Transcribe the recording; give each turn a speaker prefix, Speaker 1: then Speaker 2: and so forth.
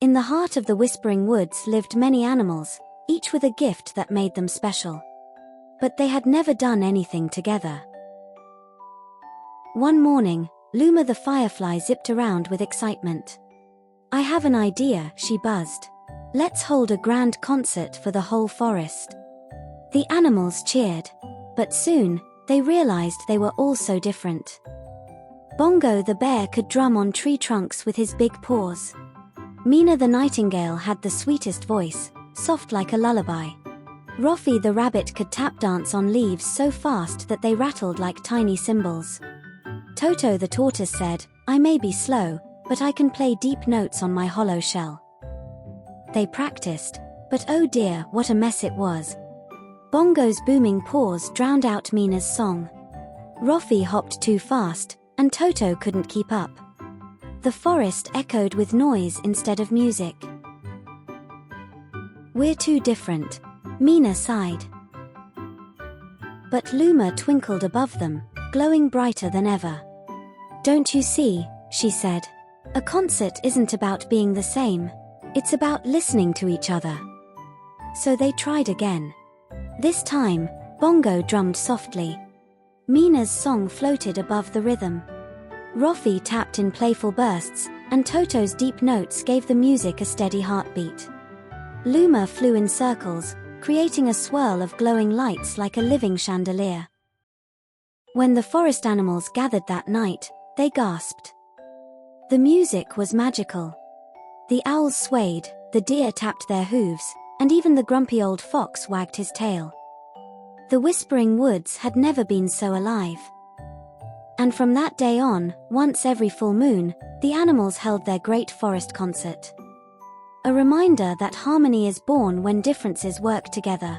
Speaker 1: In the heart of the Whispering Woods lived many animals, each with a gift that made them special. But they had never done anything together. One morning, Luma the firefly zipped around with excitement. "I have an idea," she buzzed. "Let's hold a grand concert for the whole forest." The animals cheered. But soon, they realized they were all so different. Bongo the bear could drum on tree trunks with his big paws. Mina the nightingale had the sweetest voice, soft like a lullaby. Roffy the rabbit could tap dance on leaves so fast that they rattled like tiny cymbals. Toto the tortoise said, "I may be slow, but I can play deep notes on my hollow shell." They practiced, but oh dear, what a mess it was. Bongo's booming paws drowned out Mina's song. Roffy hopped too fast, and Toto couldn't keep up. The forest echoed with noise instead of music. "We're too different," Mina sighed. But Luma twinkled above them, glowing brighter than ever. "Don't you see," she said. "A concert isn't about being the same. It's about listening to each other." So they tried again. This time, Bongo drummed softly. Mina's song floated above the rhythm. Roffy tapped in playful bursts, and Toto's deep notes gave the music a steady heartbeat. Luma flew in circles, creating a swirl of glowing lights like a living chandelier. When the forest animals gathered that night, they gasped. The music was magical. The owls swayed, the deer tapped their hooves, and even the grumpy old fox wagged his tail. The Whispering Woods had never been so alive. And from that day on, once every full moon, the animals held their great forest concert. A reminder that harmony is born when differences work together.